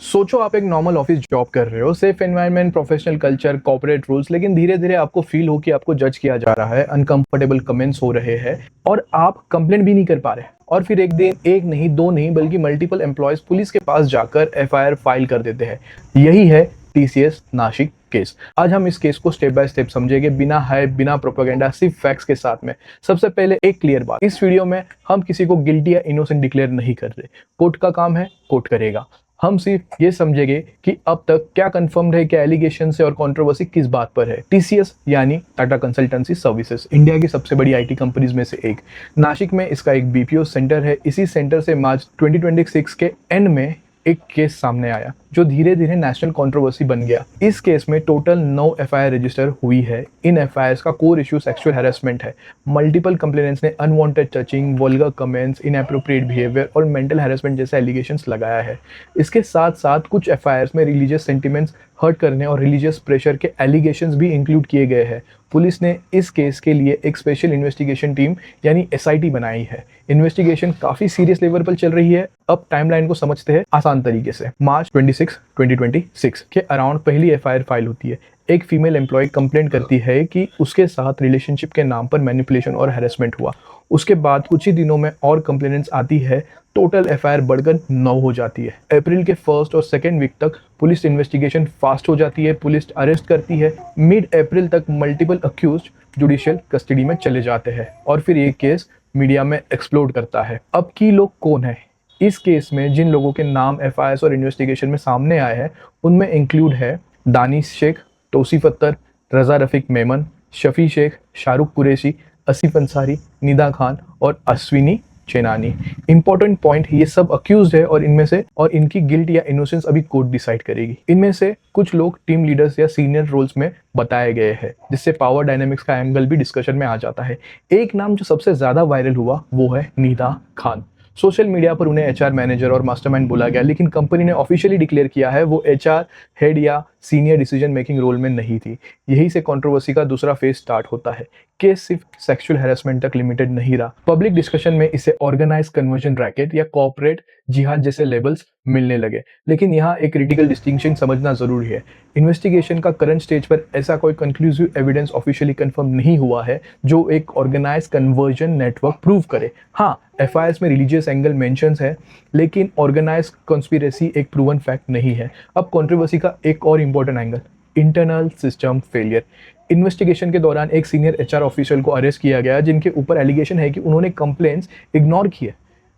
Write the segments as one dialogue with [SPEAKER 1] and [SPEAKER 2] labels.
[SPEAKER 1] सोचो आप एक नॉर्मल ऑफिस जॉब कर रहे हो, safe environment, professional culture, corporate rules, लेकिन धीरे धीरे आपको फील हो कि आपको जज किया जा रहा है, अनकंफर्टेबल कमेंट्स हो रहे हैं और आप कंप्लेंट भी नहीं कर पा रहे। और फिर एक दिन एक नहीं, दो नहीं, बल्कि मल्टीपल एम्प्लॉयज पुलिस के पास जाकर एफआईआर फाइल कर देते हैं। यही है टीसीएस नासिक केस। आज हम इस केस को स्टेप बाय स्टेप समझेंगे, बिना हाइप, बिना प्रोपेगेंडा, सिर्फ फैक्ट्स के साथ में। सबसे पहले एक क्लियर बात, इस वीडियो में हम किसी को गिल्टी या इनोसेंट डिक्लेयर नहीं कर रहे। कोर्ट का काम है, कोर्ट करेगा। हम सिर्फ ये समझेंगे कि अब तक क्या कंफर्म्ड है, क्या एलिगेशन है और कंट्रोवर्सी किस बात पर है। टीसीएस यानी टाटा कंसल्टेंसी सर्विसेज, इंडिया की सबसे बड़ी आईटी कंपनीज में से एक। नासिक में इसका एक बीपीओ सेंटर है। इसी सेंटर से मार्च 2026 के एंड में एक केस सामने आया जो धीरे धीरे नेशनल कंट्रोवर्सी बन गया। इस केस में टोटल 9 एफआईआर रजिस्टर हुई है। इन एफआईआर का कोर इशू सेक्सुअल हैरेसमेंट है। मल्टीपल कंप्लेनेंट्स ने unwanted touching, vulgar comments, inappropriate behaviour और मेंटल हैरेसमेंट जैसे एलिगेशंस लगाया है। इसके साथ साथ कुछ एफआईआर में रिलीजियस सेंटिमेंट्स हर्ट करने और रिलीजियस प्रेशर के एलिगेशंस भी इंक्लूड किए गए हैं। पुलिस ने इस केस के लिए एक स्पेशल इन्वेस्टिगेशन टीम यानी एसआईटी बनाई है। इन्वेस्टिगेशन काफी सीरियस लेवल पर चल रही है। अब टाइमलाइन को समझते हैं आसान तरीके से। मार्च 26, 2026 के अराउंड पहली एफआईआर फाइल होती है। एक फीमेल एम्प्लॉय कंप्लेंट करती है कि उसके साथ रिलेशनशिप के नाम पर मैनिपुलेशन और हैरेसमेंट हुआ। उसके बाद कुछ ही दिनों में और कंप्लेनेंट्स आती है। टोटल एफआईआर बढ़कर 9 हो जाती है। अप्रैल के फर्स्ट और सेकेंड वीक तक पुलिस इन्वेस्टिगेशन फास्ट हो जाती है। पुलिस अरेस्ट करती है। मिड अप्रैल तक मल्टीपल अक्यूज्ड जुडिशियल कस्टडी में चले जाते हैं और फिर ये केस मीडिया में एक्सप्लोड करता है। अब की लोग कौन है इस केस में? जिन लोगों के नाम एफआईआर और इन्वेस्टिगेशन में सामने आए हैं उनमें इंक्लूड है दानिश शेख, तौसीफ अख्तर, रजा रफीक मेमन, शफी शेख, शाहरुख कुरैशी, आसिफ अंसारी, निदा खान और अश्विनी चेनानी। इंपॉर्टेंट पॉइंट, ये सब अक्यूज्ड है और इनकी गिल्ट या इनोसेंस अभी कोर्ट डिसाइड करेगी। इनमें से कुछ लोग टीम लीडर्स या सीनियर रोल्स में बताए गए हैं, जिससे पावर डायनेमिक्स का एंगल भी डिस्कशन में आ जाता है। एक नाम जो सबसे ज्यादा वायरल हुआ वो है निदा खान। सोशल मीडिया पर उन्हें एचआर मैनेजर और मास्टरमाइंड बोला गया, लेकिन कंपनी ने ऑफिशियली डिक्लेयर किया है वो एचआर हेड या सीनियर डिसीजन मेकिंग रोल में नहीं थी। यही से कंट्रोवर्सी का दूसरा फेज स्टार्ट होता है। केस सिर्फ सेक्सुअल हैरेसमेंट तक लिमिटेड नहीं रहा। पब्लिक डिस्कशन में इसे ऑर्गेनाइज कन्वर्जन रैकेट या कॉर्पोरेट जिहाद जैसे लेबल्स मिलने लगे। लेकिन यहाँ एक क्रिटिकल डिस्टिंक्शन समझना जरूरी है। इन्वेस्टिगेशन का करंट स्टेज पर ऐसा कोई कंक्लूसिव एविडेंस ऑफिशियली कंफर्म नहीं हुआ है जो एक ऑर्गेनाइज कन्वर्जन नेटवर्क प्रूव करे। हाँ, एफआईआर में रिलीजियस एंगल मेंशंस है, लेकिन ऑर्गेनाइज कॉन्स्पिरेसी एक प्रूवन फैक्ट नहीं है। अब कंट्रोवर्सी का एक और important angle, internal system failure. Investigation के दौरान एक सीनियर एचआर ऑफिशियल को अरेस्ट किया गया जिनके ऊपर एलिगेशन है कि उन्होंने कंप्लेंट्स इग्नोर किए।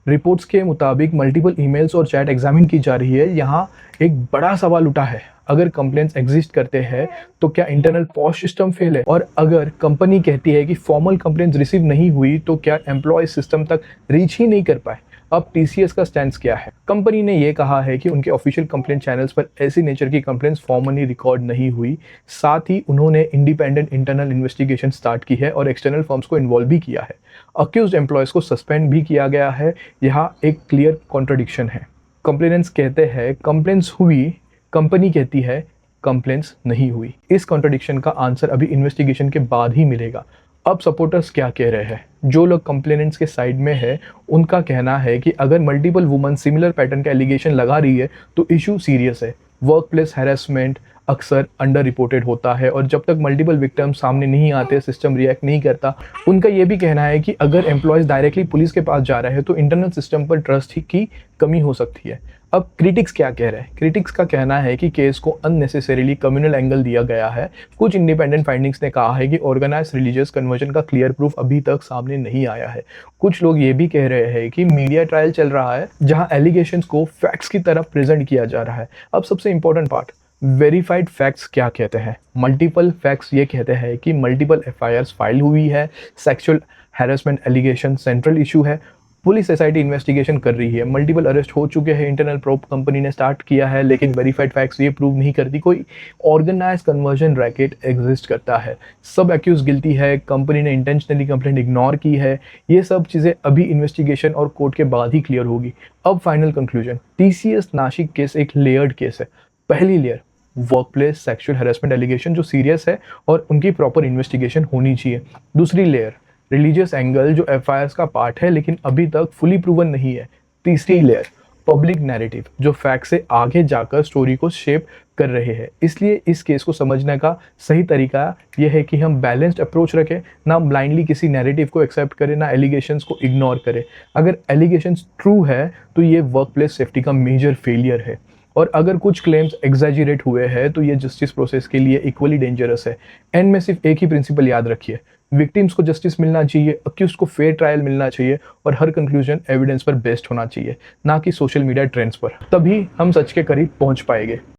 [SPEAKER 1] रिपोर्ट्स के मुताबिक मल्टीपल ईमेल्स और चैट एग्जामिन की जा रही है। यहाँ एक बड़ा सवाल उठा है, अगर कंप्लेंट्स एग्जिस्ट करते हैं तो क्या इंटरनल पॉश सिस्टम फेल है? और अगर कंपनी कहती है कि फॉर्मल कंप्लेंट्स रिसीव नहीं हुई तो क्या एम्प्लॉय सिस्टम तक रीच ही नहीं कर पाए? अब टीसीएस का स्टैंड क्या है? कंपनी ने यह कहा है कि उनके ऑफिशियल कंप्लेंट चैनल्स पर ऐसी नेचर की कंप्लेंट्स फॉर्मली रिकॉर्ड नहीं हुई। साथ ही उन्होंने इंडिपेंडेंट इंटरनल इन्वेस्टिगेशन स्टार्ट की है और एक्सटर्नल फर्म्स को इन्वॉल्व भी किया है। अक्यूज्ड एम्प्लॉयज को सस्पेंड भी किया गया है। यहाँ एक क्लियर कॉन्ट्रडिक्शन है। कंप्लेनेंट्स कहते हैं कंप्लेंट्स हुई, कंपनी कहती है कंप्लेंट्स नहीं हुई। इस कॉन्ट्रडिक्शन का आंसर अभी इन्वेस्टिगेशन के बाद ही मिलेगा। अब सपोर्टर्स क्या कह रहे हैं? जो लोग कंप्लेनेंट्स के साइड में है उनका कहना है कि अगर मल्टीपल वुमन सिमिलर पैटर्न का एलिगेशन लगा रही है तो इशू सीरियस है। वर्क प्लेस हैरेसमेंट अक्सर अंडर रिपोर्टेड होता है और जब तक मल्टीपल विक्टिम सामने नहीं आते, सिस्टम रिएक्ट नहीं करता। उनका यह भी कहना है कि अगर एम्प्लॉयज डायरेक्टली पुलिस के पास जा रहे हैं तो इंटरनल सिस्टम पर ट्रस्ट की कमी हो सकती है। अब क्रिटिक्स क्या कह रहे हैं? क्रिटिक्स का कहना है कि केस को अननेसेसरीली कम्युनल एंगल दिया गया है। कुछ इंडिपेंडेंट फाइंडिंग्स ने कहा है कि ऑर्गेनाइज रिलीजियस कन्वर्जन का क्लियर प्रूफ अभी तक सामने नहीं आया है। कुछ लोग ये भी कह रहे हैं कि मीडिया ट्रायल चल रहा है जहां एलिगेशंस को फैक्ट्स की तरह प्रेजेंट किया जा रहा है। अब सबसे इंपॉर्टेंट पार्ट, वेरीफाइड फैक्ट्स क्या कहते हैं? मल्टीपल फैक्ट्स ये कहते हैं कि मल्टीपल एफआईआर फाइल हुई है, sexual harassment allegation central issue है, पुलिस एसआईटी इन्वेस्टिगेशन कर रही है, मल्टीपल अरेस्ट हो चुके हैं, इंटरनल प्रोब कंपनी ने स्टार्ट किया है, लेकिन वेरीफाइड फैक्ट्स ये प्रूव नहीं करती कोई ऑर्गेनाइज कन्वर्जन रैकेट एग्जिस्ट करता है। सब एक्यूज गिल्टी है, कंपनी ने इंटेंशनली कंप्लेंट इग्नोर की है। ये सब चीज़ें अभी इन्वेस्टिगेशन और कोर्ट के बाद ही क्लियर होगी। अब final conclusion, TCS Nashik case एक लेयर्ड केस है। पहली layer, work place sexual harassment allegation जो सीरियस है और उनकी प्रॉपर इन्वेस्टिगेशन होनी चाहिए। दूसरी लेयर, रिलीजियस एंगल जो एफआईआर का पार्ट है लेकिन अभी तक फुली प्रूवन नहीं है। तीसरी लेयर, पब्लिक नैरेटिव जो फैक्ट से आगे जाकर स्टोरी को शेप कर रहे हैं। इसलिए इस केस को समझने का सही तरीका यह है कि हम बैलेंस्ड अप्रोच रखें, ना ब्लाइंडली किसी नैरेटिव को एक्सेप्ट करें, ना एलिगेशंस को इग्नोर करें। अगर एलिगेशंस ट्रू है तो ये वर्कप्लेस सेफ्टी का मेजर फेलियर है, और अगर कुछ क्लेम्स एग्जैजरेट हुए हैं तो ये जस्टिस प्रोसेस के लिए इक्वली डेंजरस है। एंड में सिर्फ एक ही प्रिंसिपल याद रखिए, विक्टिम्स को जस्टिस मिलना चाहिए, अक्यूज को फेयर ट्रायल मिलना चाहिए, और हर कंक्लूजन एविडेंस पर बेस्ड होना चाहिए, ना कि सोशल मीडिया ट्रेंड्स पर। तभी हम सच के करीब पहुंच पाएंगे।